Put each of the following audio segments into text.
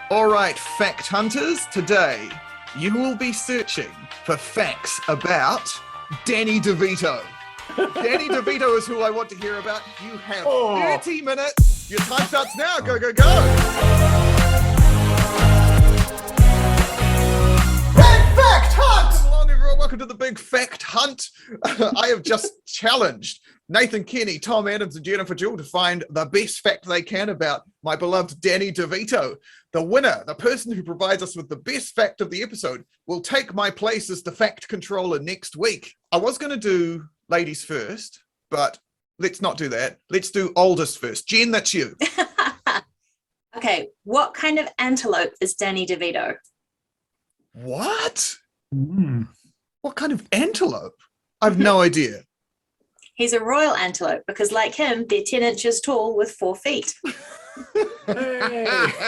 All right, fact hunters, today you will be searching for facts about Danny Devito. Danny Devito is who I want to hear about. You have 30 minutes. Your time starts now. Go, go, go. Big Fact Hunt! Welcome along, everyone. Welcome to the Big Fact Hunt. I have just challenged Nathan Kenny, Thom Adams, and Jennifer Jewell to find the best fact they can about my beloved Danny Devito. The winner, the person who provides us with the best fact of the episode, will take my place as the fact controller next week. I was going to do ladies first, but let's not do that. Let's do oldest first. Jen, that's you. Okay, what kind of antelope is Danny DeVito? What? What kind of antelope? I've no idea. He's a royal antelope because, like him, they're 10 inches tall with 4 feet. That's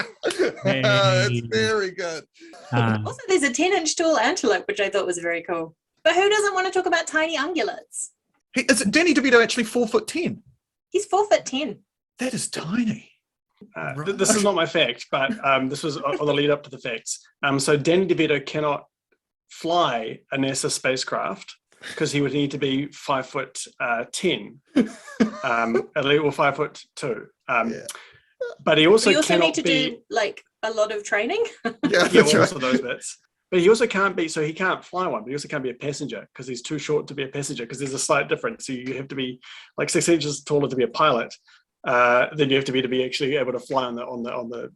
very good. Also, there's a 10-inch tall antelope, which I thought was very cool. But who doesn't want to talk about tiny ungulates? Is Danny DeVito actually 4'10"? He's 4'10". That is tiny. Right. This is not my fact, but this was on the lead up to the facts. So Danny DeVito cannot fly a NASA spacecraft because he would need to be 5'10", or 5'2". But he also cannot need to do like a lot of training. Also those bits. But he also can't be, so he can't fly one, but he also can't be a passenger because he's too short to be a passenger because there's a slight difference. So you have to be like 6 inches taller to be a pilot. Then you have to be actually able to fly on the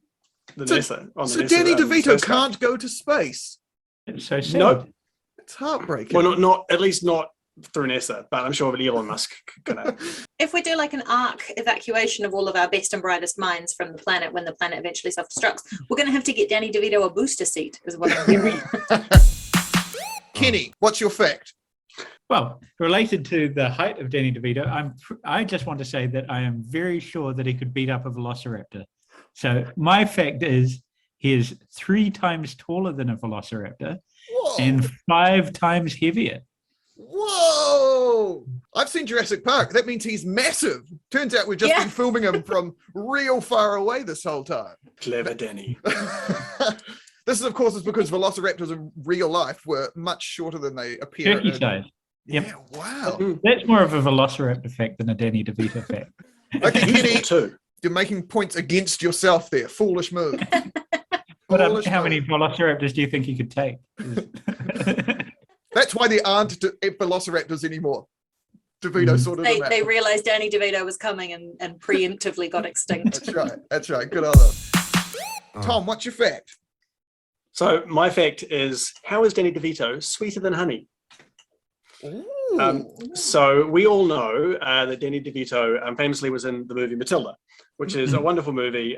NASA. So Danny DeVito can't go to space. It's so sad. Nope. It's heartbreaking. Well, not at least not through NASA, but I'm sure Elon Musk can. If we do like an arc evacuation of all of our best and brightest minds from the planet when the planet eventually self-destructs, we're going to have to get Danny DeVito a booster seat, is what I'm hearing. Kenny, what's your fact? Well, related to the height of Danny DeVito, I just want to say that I am very sure that he could beat up a velociraptor. So my fact is he is 3 times taller than a velociraptor. Whoa. And 5 times heavier. Whoa! I've seen Jurassic Park. That means he's massive. Turns out we've just been filming him from real far away this whole time. Clever Danny. This is, of course, because velociraptors in real life were much shorter than they appear. Turkey size. Yep. Yeah, wow. That's more of a velociraptor fact than a Danny DeVito fact. Okay, Kenny, you're making points against yourself there. Foolish move. How many velociraptors do you think he could take? That's why there aren't velociraptors anymore. DeVito sorted them out. They realized Danny DeVito was coming and preemptively got extinct. That's right. Good on them. Thom, what's your fact? So my fact is, how is Danny DeVito sweeter than honey? So we all know that Danny DeVito famously was in the movie Matilda, which is a wonderful movie.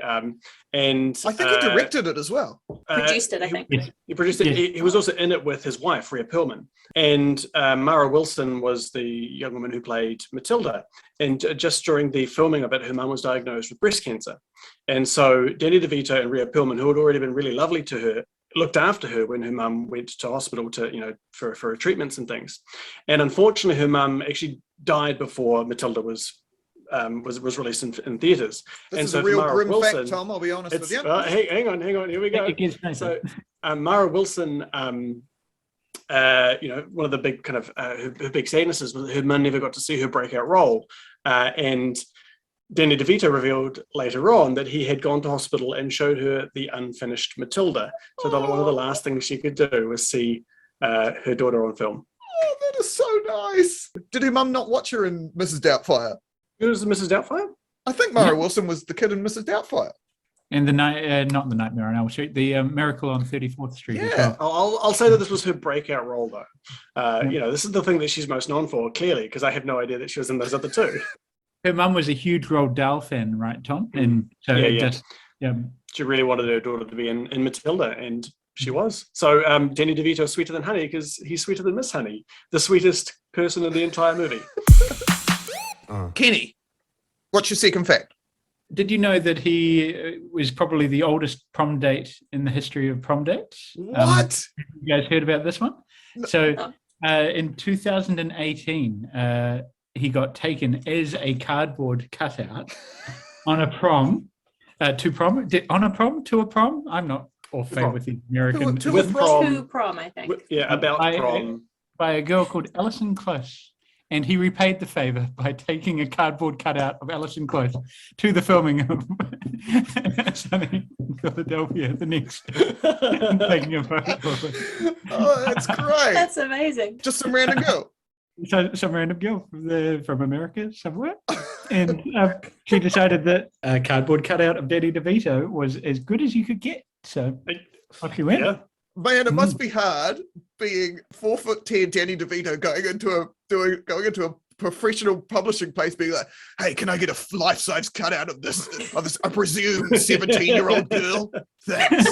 And I think he directed it as well. Produced it, I think. He produced it. He was also in it with his wife, Rhea Perlman. And Mara Wilson was the young woman who played Matilda. And just during the filming of it, her mum was diagnosed with breast cancer. And so Danny DeVito and Rhea Perlman, who had already been really lovely to her, looked after her when her mum went to hospital for her treatments and things. And unfortunately, her mum actually died before Matilda was released in theaters. This is a real grim fact, Thom, I'll be honest with you. Hang on, here we go. So Mara Wilson, one of the big kind of her big sadnesses was her mum never got to see her breakout role. And Danny DeVito revealed later on that he had gone to hospital and showed her the unfinished Matilda. So one of the last things she could do was see her daughter on film. Oh, that is so nice. Did her mum not watch her in Mrs. Doubtfire? Who was Mrs. Doubtfire? I think Mara Wilson was the kid in Mrs. Doubtfire. And not the Nightmare on Elm Street, the Miracle on 34th Street. Yeah, I'll say that this was her breakout role, though. This is the thing that she's most known for, clearly, because I had no idea that she was in those other two. Her mum was a huge Roald Dahl fan, right, Thom? And so she really wanted her daughter to be in Matilda, and she was. So Danny DeVito is sweeter than honey because he's sweeter than Miss Honey, the sweetest person in the entire movie. Kenny, what's your second fact? Did you know that he was probably the oldest prom date in the history of prom dates? What? You guys heard about this one? No. So in 2018, he got taken as a cardboard cutout on a prom To prom? On a prom? To a prom? I'm not all fan Prom. with the American. To a With prom. To prom, I think. About I- prom. By a girl called Alison Close. And he repaid the favor by taking a cardboard cutout of Alison Close to the filming of Sunny in Philadelphia the next day. And taking a photo of it. Oh, that's great. That's amazing. Just some random girl. So some random girl from America somewhere. And she decided that a cardboard cutout of Danny DeVito was as good as you could get. So off she went. Yeah. Man, it must be hard being 4'10" Danny DeVito going into a professional publishing place, being like, "Hey, can I get a life-size cutout of this? I presume 17-year-old girl? Thanks."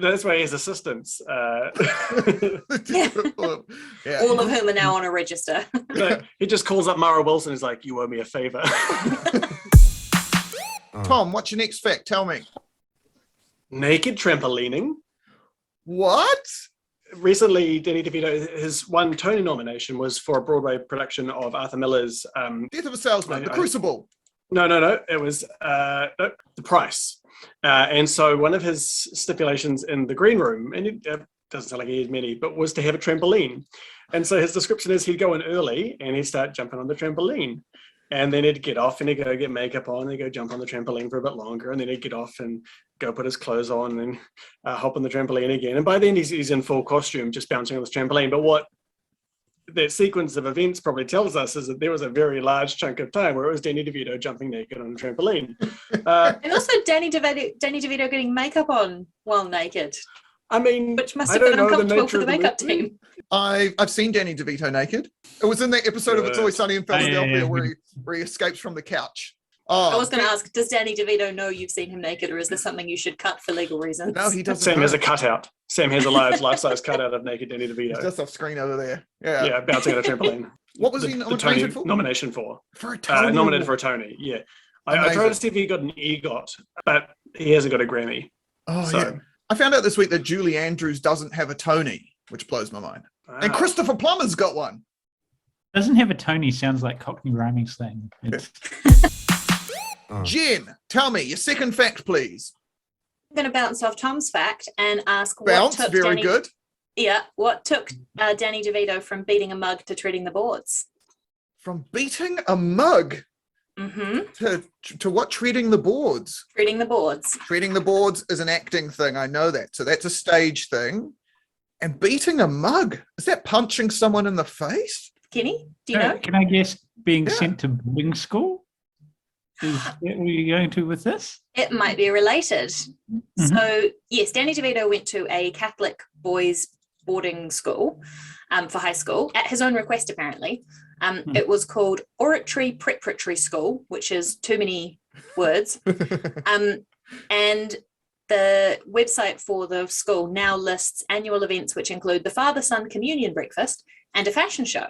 That's why his assistants. Yeah. All of whom are now on a register. He just calls up Mara Wilson. He's like, "You owe me a favor." Tom, what's your next fact? Tell me. Naked trampolining. What? Recently, Danny DeVito, his one Tony nomination was for a Broadway production of Arthur Miller's. Death of a Salesman, The Crucible. No. It was The Price. And so one of his stipulations in the green room, and it doesn't sound like he had many, but was to have a trampoline. And so his description is he'd go in early and he'd start jumping on the trampoline. And then he'd get off and he'd go get makeup on and he'd go jump on the trampoline for a bit longer. And then he'd get off and go put his clothes on and hop on the trampoline again. And by then he's in full costume, just bouncing on this trampoline. But what that sequence of events probably tells us is that there was a very large chunk of time where it was Danny DeVito jumping naked on a trampoline. And also Danny DeVito getting makeup on while naked, I mean, which must have been uncomfortable for the makeup team. I've seen Danny DeVito naked. It was in that episode of It's Always Sunny in Philadelphia where he escapes from the couch. I was going to ask, does Danny DeVito know you've seen him naked, or is this something you should cut for legal reasons? No, he doesn't. Sam has a cutout. Sam has a large life-size cutout of naked Danny DeVito. He's just off screen over there. Yeah. Bouncing on a trampoline. What was he nominated for? Nomination for? For a Tony. Nominated for a Tony, yeah. I tried to see if he got an EGOT, but he hasn't got a Grammy. Oh, yeah. I found out this week that Julie Andrews doesn't have a Tony, which blows my mind. Wow. And Christopher Plummer's got one. Doesn't have a Tony sounds like Cockney rhyming slang. Jen, tell me your second fact, please. I'm going to bounce off Tom's fact and ask what took Danny DeVito from beating a mug to treading the boards? From beating a mug to what? Treading the boards? Treading the boards. Treading the boards is an acting thing. I know that. So that's a stage thing. And beating a mug, is that punching someone in the face? Kenny, do you know? Can I guess being sent to boarding school? Is that where you're going to with this? It might be related. Mm-hmm. So, yes, Danny DeVito went to a Catholic boys' boarding school for high school at his own request, apparently. It was called Oratory Preparatory School, which is too many words. And the website for the school now lists annual events, which include the father-son communion breakfast and a fashion show.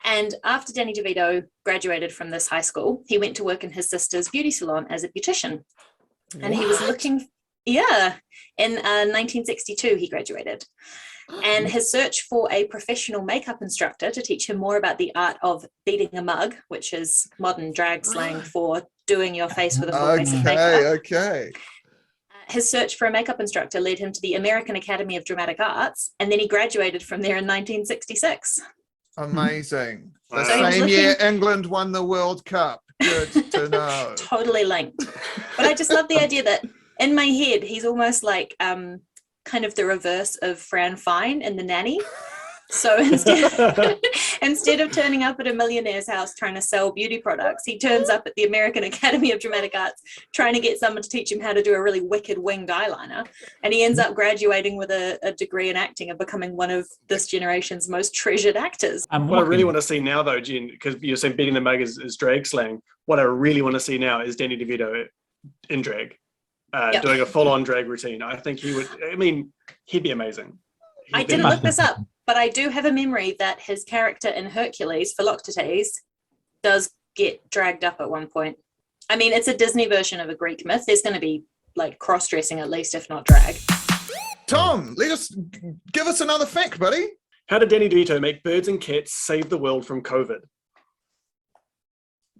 And after Danny DeVito graduated from this high school, he went to work in his sister's beauty salon as a beautician. And he was looking, in 1962, he graduated. And his search for a professional makeup instructor to teach him more about the art of beating a mug, which is modern drag slang for doing your face with a full face of makeup. Okay. His search for a makeup instructor led him to the American Academy of Dramatic Arts, and then he graduated from there in 1966. Amazing. The So same year England won the World Cup. Good to know. Totally linked. But I just love the idea that in my head, he's almost like kind of the reverse of Fran Fine in The Nanny. So instead of turning up at a millionaire's house trying to sell beauty products, he turns up at the American Academy of Dramatic Arts trying to get someone to teach him how to do a really wicked winged eyeliner. And he ends up graduating with a degree in acting and becoming one of this generation's most treasured actors. What I really want to see now, though, Jen, because you're saying beating the mug is drag slang, what I really want to see now is Danny DeVito in drag, doing a full-on drag routine. I think he'd be amazing. I didn't look this up, but I do have a memory that his character in Hercules, Philoctetes, does get dragged up at one point. I mean, it's a Disney version of a Greek myth. There's going to be like cross-dressing at least, if not drag. Tom, give us another fact, buddy. How did Danny DeVito make birds and cats save the world from COVID?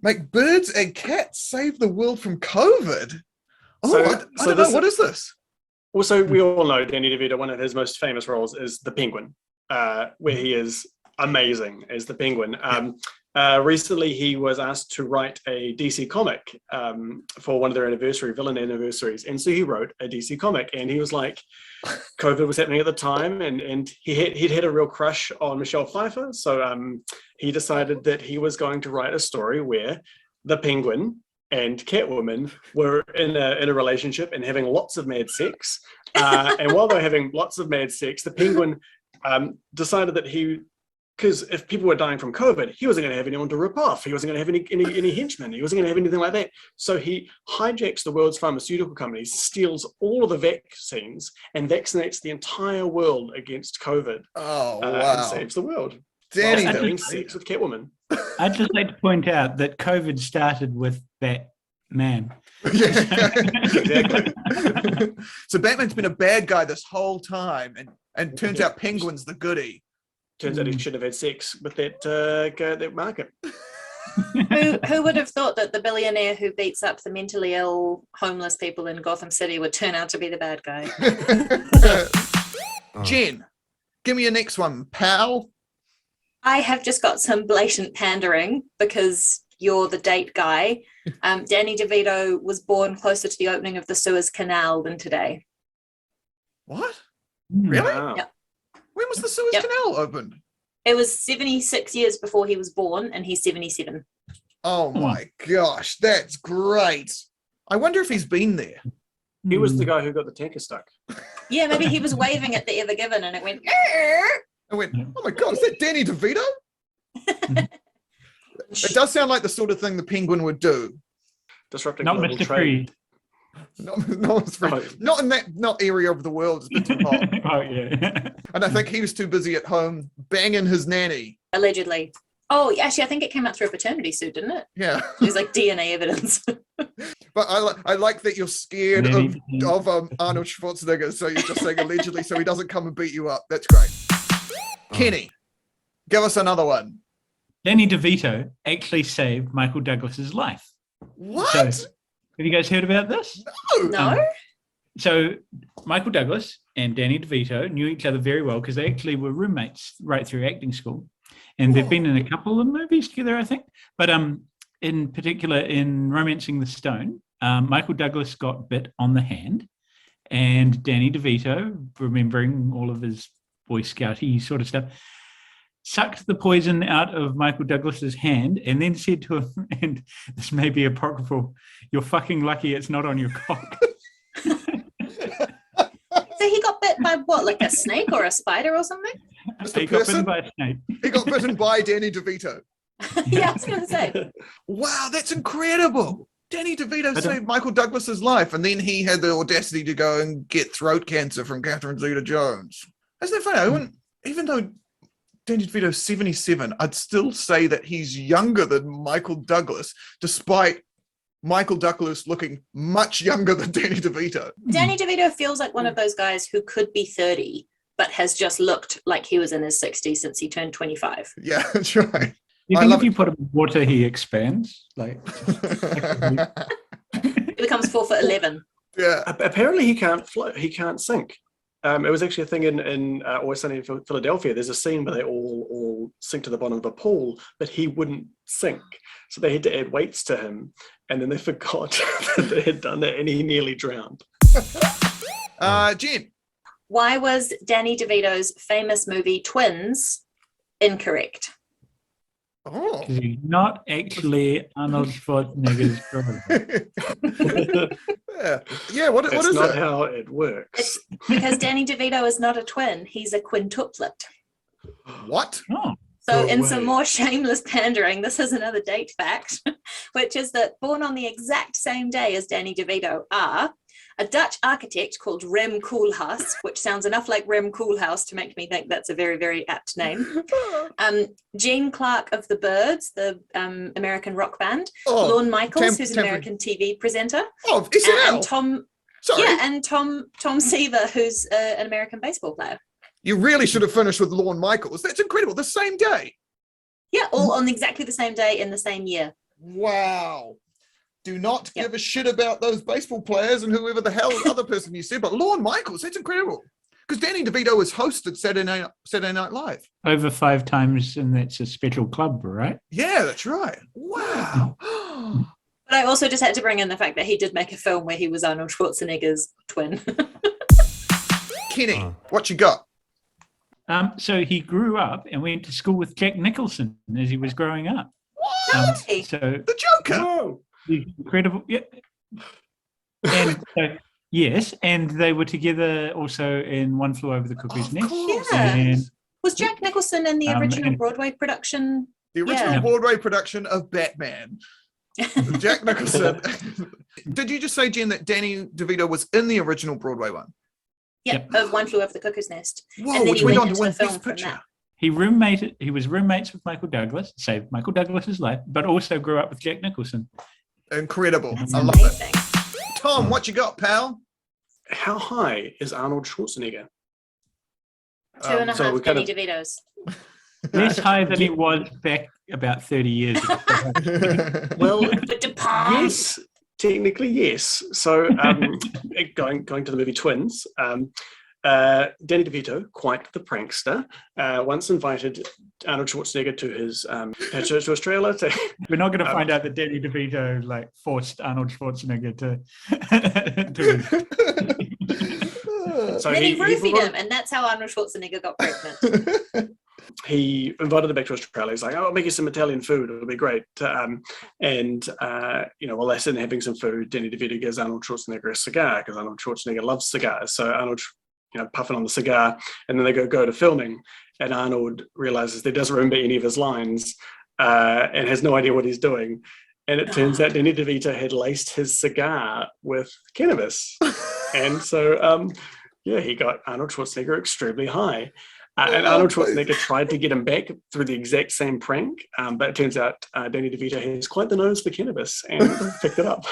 Make birds and cats save the world from COVID. Oh, So- I so don't know. this- What is this? Also, we all know Danny DeVito, one of his most famous roles is the Penguin, where he is amazing as the Penguin. Recently, he was asked to write a DC comic for one of their villain anniversaries. And so he wrote a DC comic. And he was like, COVID was happening at the time. And he'd had a real crush on Michelle Pfeiffer. So he decided that he was going to write a story where the Penguin and Catwoman were in a relationship and having lots of mad sex. And while they were having lots of mad sex, the Penguin decided that because if people were dying from COVID, he wasn't going to have anyone to rip off. He wasn't going to have any henchmen. He wasn't going to have anything like that. So he hijacks the world's pharmaceutical companies, steals all of the vaccines, and vaccinates the entire world against COVID. Oh, And wow. saves the world. Danny While having DeVito. sex with Catwoman. I'd just like to point out that COVID started with Batman. Yeah. Exactly. So Batman's been a bad guy this whole time, and turns out Penguin's the goodie. Turns out he should have had sex with that market. Who would have thought that the billionaire who beats up the mentally ill homeless people in Gotham City would turn out to be the bad guy? Jen, give me your next one, pal. I have just got some blatant pandering because you're the date guy. Danny DeVito was born closer to the opening of the Suez Canal than today. What? Hmm. Really? Wow. Yep. When was the Suez Yep. Canal opened? It was 76 years before he was born, and he's 77. Oh my gosh, that's great. I wonder if he's been there. He was the guy who got the tanker stuck. Yeah, maybe he was waving at the Ever Given, and it went. "Grr." I went, oh my God, is that Danny DeVito? It does sound like the sort of thing the Penguin would do. Disrupting Not global Mr. trade. Not in that area of the world. It's been too hot. Oh, yeah. And I think he was too busy at home banging his nanny. Allegedly. Oh, actually, I think it came out through a paternity suit, didn't it? Yeah. There's like DNA evidence. But I like that you're scared Nanny. of Arnold Schwarzenegger, so you're just saying allegedly so he doesn't come and beat you up. That's great. Kenny, give us another one. Danny DeVito actually saved Michael Douglas's life. What? So, have you guys heard about this? No? So Michael Douglas and Danny DeVito knew each other very well because they actually were roommates right through acting school. And they've been in a couple of movies together, I think. But in particular, in Romancing the Stone, Michael Douglas got bit on the hand. And Danny DeVito, remembering all of his Boy Scouty sort of stuff, sucked the poison out of Michael Douglas's hand and then said to him, and this may be apocryphal, "You're fucking lucky it's not on your cock." So he got bit by what, like a snake or a spider or something? Just a He got person? bitten by a snake. He got bitten by Danny DeVito. Yeah, I was going to say. Wow, that's incredible. Danny DeVito don't- saved Michael Douglas's life, and then he had the audacity to go and get throat cancer from Catherine Zeta-Jones. Isn't that funny? I wouldn't, even though Danny DeVito's 77, I'd still say that he's younger than Michael Douglas, despite Michael Douglas looking much younger than Danny DeVito. Danny DeVito feels like one of those guys who could be 30, but has just looked like he was in his 60s since he turned 25. Yeah, that's right. You I think love if you put him in water, he expands? Like, He becomes 4'11". Yeah. Apparently, he can't float. He can't sink. It was actually a thing in Always Sunny in Philadelphia. There's a scene where they all sink to the bottom of a pool, but he wouldn't sink. So they had to add weights to him, and then they forgot that they had done that, and he nearly drowned. Jen. Why was Danny DeVito's famous movie Twins incorrect? Oh. he's not actually Arnold Schwarzenegger's brother. Yeah, what That's is not it? how it works. It's because Danny DeVito is not a twin, he's a quintuplet. What? Oh, So No in way. some more shameless pandering, this is another date fact, which is that born on the exact same day as Danny DeVito are a Dutch architect called Rem Koolhaas, which sounds enough like Rem Koolhaas to make me think that's a very, very apt name. Gene Clark of the Byrds, the American rock band. Oh, Lorne Michaels, who's an Tampa- American TV presenter. oh, SNL. And Tom Sorry. and Tom Seaver, who's an American baseball player. You really should have finished with Lorne Michaels. That's incredible. The same day. Yeah, all on exactly the same day in the same year. Wow. Do not give a shit about those baseball players and whoever the hell other person you said, but Lorne Michaels, that's incredible. Because Danny DeVito has hosted Saturday Night Live. Over 5 times, and that's a special club, right? Yeah, that's right. Wow. But I also just had to bring in the fact that he did make a film where he was Arnold Schwarzenegger's twin. Kenny, what you got? So he grew up and went to school with Jack Nicholson as he was growing up. What? So The Joker. Whoa. incredible, yeah. And yes, and they were together also in One Flew Over the Cuckoo's Of Nest. course. Yeah. And Was Jack Nicholson in the original and- Broadway production? The original Yeah. Broadway production of Batman. Jack Nicholson. Did you just say, Jen, that Danny DeVito was in the original Broadway one? Of One Flew Over the Cuckoo's Nest. Whoa, And then which he went went on to into win the film Best from Picture. that. he was roommates with Michael Douglas, saved Michael Douglas's life, but also grew up with Jack Nicholson. Incredible. That's I love it. amazing. Tom, what you got, pal? How high is Arnold Schwarzenegger? 2.5 so we kind Danny of- DeVitos. Less high than he was back about 30 years ago. Well, But to palm. yes, technically yes. So going to the movie Twins, Danny DeVito, quite the prankster, once invited Arnold Schwarzenegger to his to Australia. We're not going to find out that Danny DeVito forced Arnold Schwarzenegger to. So And then he he roofied brought- him, and that's how Arnold Schwarzenegger got pregnant. He invited him back to Australia. He's like, "Oh, I'll make you some Italian food. It'll be great." While they're sitting having some food, Danny DeVito gives Arnold Schwarzenegger a cigar because Arnold Schwarzenegger loves cigars. So Arnold, puffing on the cigar, and then they go to filming, and Arnold realizes that he doesn't remember any of his lines and has no idea what he's doing. And it turns out Danny DeVito had laced his cigar with cannabis, and so he got Arnold Schwarzenegger extremely high. And Arnold Schwarzenegger tried to get him back through the exact same prank, but it turns out Danny DeVito has quite the nose for cannabis and picked it up.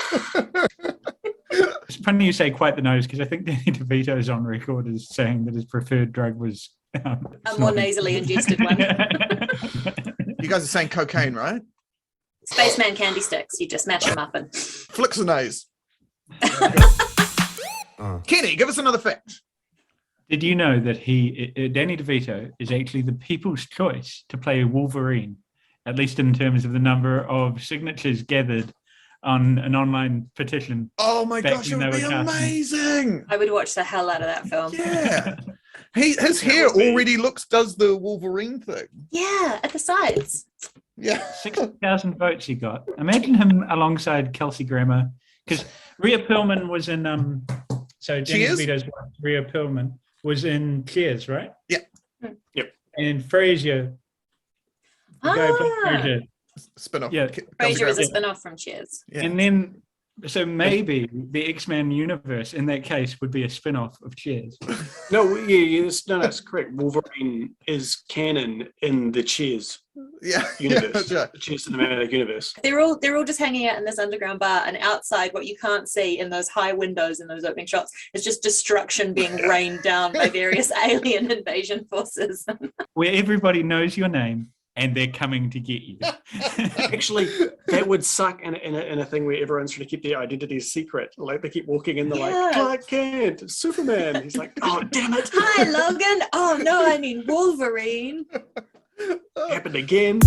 It's funny you say quite the nose because I think Danny DeVito is on record as saying that his preferred drug was A more snorting. nasally ingested one. You guys are saying cocaine, right? Spaceman candy sticks. You just mash them up and. Flixonase. Kenny, give us another fact. Did you know that Danny DeVito is actually the people's choice to play Wolverine, at least in terms of the number of signatures gathered on an online petition? Oh my Back gosh, it when would they be were casting. amazing. I would watch the hell out of that film. Yeah. His hair already does the Wolverine thing. Yeah, at the sides. Yeah. 60,000 votes he got. Imagine him alongside Kelsey Grammer, because Rhea Perlman was in Danny Cheers? DeVito's wife, Rhea Perlman, was in Cheers, right? Yeah. Yep. And Frasier, the guy who played Frasier. Spin-off. Yeah. Frasier is a spin-off from Cheers. Yeah. And then, so maybe the X-Men universe in that case would be a spin-off of Cheers. No, that's correct. Wolverine is canon in the Cheers Yeah. universe, That's right. the Cheers cinematic universe. They're all just hanging out in this underground bar, and outside, what you can't see in those high windows in those opening shots is just destruction being rained down by various alien invasion forces. Where everybody knows your name and they're coming to get you. Actually, that would suck in a thing where everyone's trying to keep their identities secret. Like they keep walking in, they're Yeah. like, Clark Kent, Superman. He's like, oh, damn it. Hi, Logan. Oh no, I mean Wolverine. Happened again.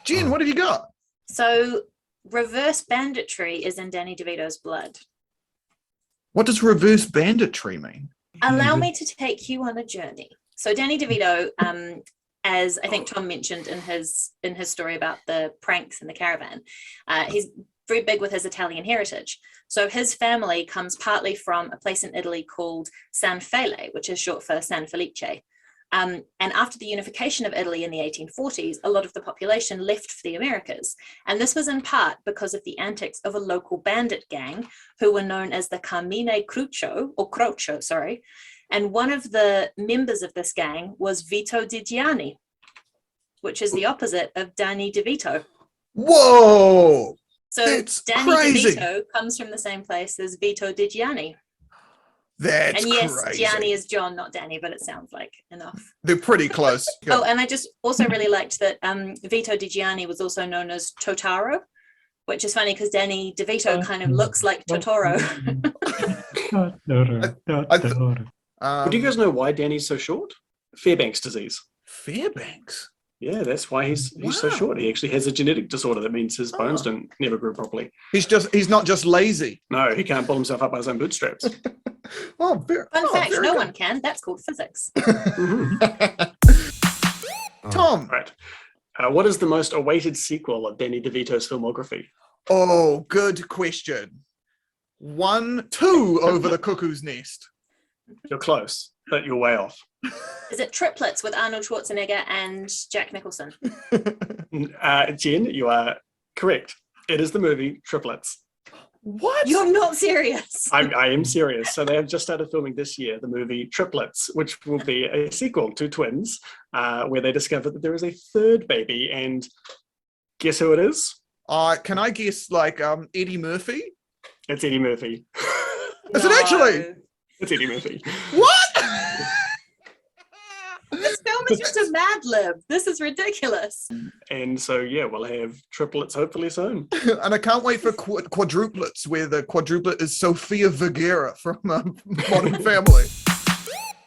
Jen, what have you got? So, reverse banditry is in Danny DeVito's blood. What does reverse banditry mean? Allow me to take you on a journey. So, Danny DeVito, as I think Tom mentioned in his story about the pranks in the caravan, he's very big with his Italian heritage. So his family comes partly from a place in Italy called San Fele, which is short for San Felice. And after the unification of Italy in the 1840s, a lot of the population left for the Americas. And this was in part because of the antics of a local bandit gang who were known as the Carmine Crocio, sorry. And one of the members of this gang was Vito Di Gianni, which is the opposite of Danny DeVito. Whoa! So That's Danny crazy. DeVito comes from the same place as Vito Di Gianni. That's And yes, crazy. Gianni is John, not Danny, but it sounds like enough. They're pretty close. Oh, and I just also really liked that Vito Di Gianni was also known as Totaro, which is funny because Danny DeVito kind of looks like Totoro. But do you guys know why Danny's so short? Fairbanks disease. Fairbanks. Yeah, that's why he's so short. He actually has a genetic disorder that means his bones don't never grow properly. He's not just lazy. No, he can't pull himself up by his own bootstraps. Fun fact, no one can. That's called physics. Tom. Right. What is the most awaited sequel of Danny DeVito's filmography? Oh, good question. 1, 2 Over the Cuckoo's Nest. You're close, but you're way off. Is it Triplets with Arnold Schwarzenegger and Jack Nicholson? Jen, you are correct. It is the movie Triplets. What? You're not serious. I am serious. So they have just started filming this year the movie Triplets, which will be a sequel to Twins, where they discover that there is a third baby. And guess who it is? Can I guess like Eddie Murphy? It's Eddie Murphy. Is it actually? It's Eddie Murphy. What? This film is just a Mad Lib. This is ridiculous. And so, yeah, we'll have triplets hopefully soon. And I can't wait for quadruplets, where the quadruplet is Sofia Vergara from Modern Family.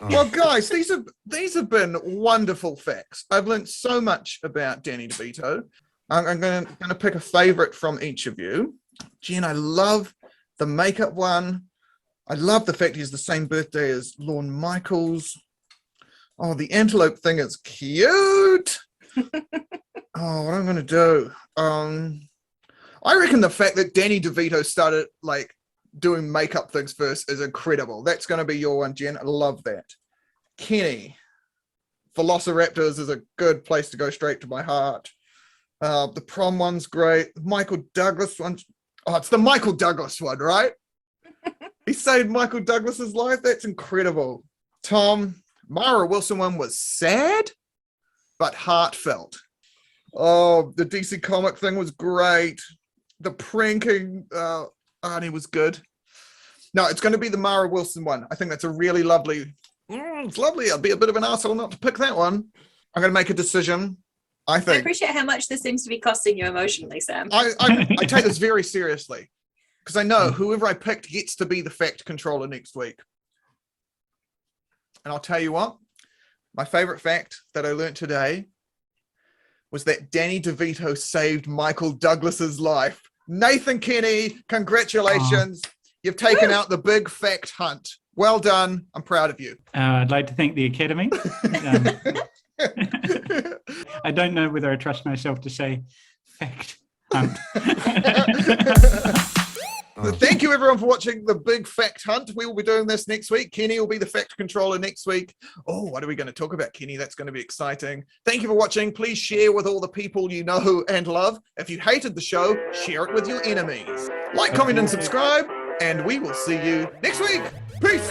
Well, guys, these have been wonderful facts. I've learned so much about Danny DeVito. I'm going to pick a favorite from each of you. Jen, I love the makeup one. I love the fact he has the same birthday as Lorne Michaels. Oh, the antelope thing is cute. Oh, what I'm going to do? I reckon the fact that Danny DeVito started like doing makeup things first is incredible. That's going to be your one, Jen. I love that. Kenny, Velociraptors is a good place to go straight to my heart. The prom one's great. Michael Douglas one. Oh, it's the Michael Douglas one, right? He saved Michael Douglas's life. That's incredible. Tom, Mara Wilson one was sad, but heartfelt. Oh, the DC comic thing was great. The pranking, Arnie was good. No, it's going to be the Mara Wilson one. I think that's a really lovely. It's lovely. I'll be a bit of an asshole not to pick that one. I'm going to make a decision. I appreciate how much this seems to be costing you emotionally, Sam. I take this very seriously because I know whoever I picked gets to be the fact controller next week. And I'll tell you what, my favorite fact that I learned today was that Danny DeVito saved Michael Douglas's life. Nathan Kenny, congratulations. You've taken out the big fact hunt. Well done. I'm proud of you. I'd like to thank the Academy. I don't know whether I trust myself to say fact hunt. Thank you everyone for watching the big fact hunt. We will be doing this next week. Kenny will be the fact controller next week. Oh, what are we going to talk about, Kenny? That's going to be exciting. Thank you for watching. Please share with all the people you know and love. If you hated the show, share it with your enemies. Like, comment, and subscribe, and we will see you next week. Peace.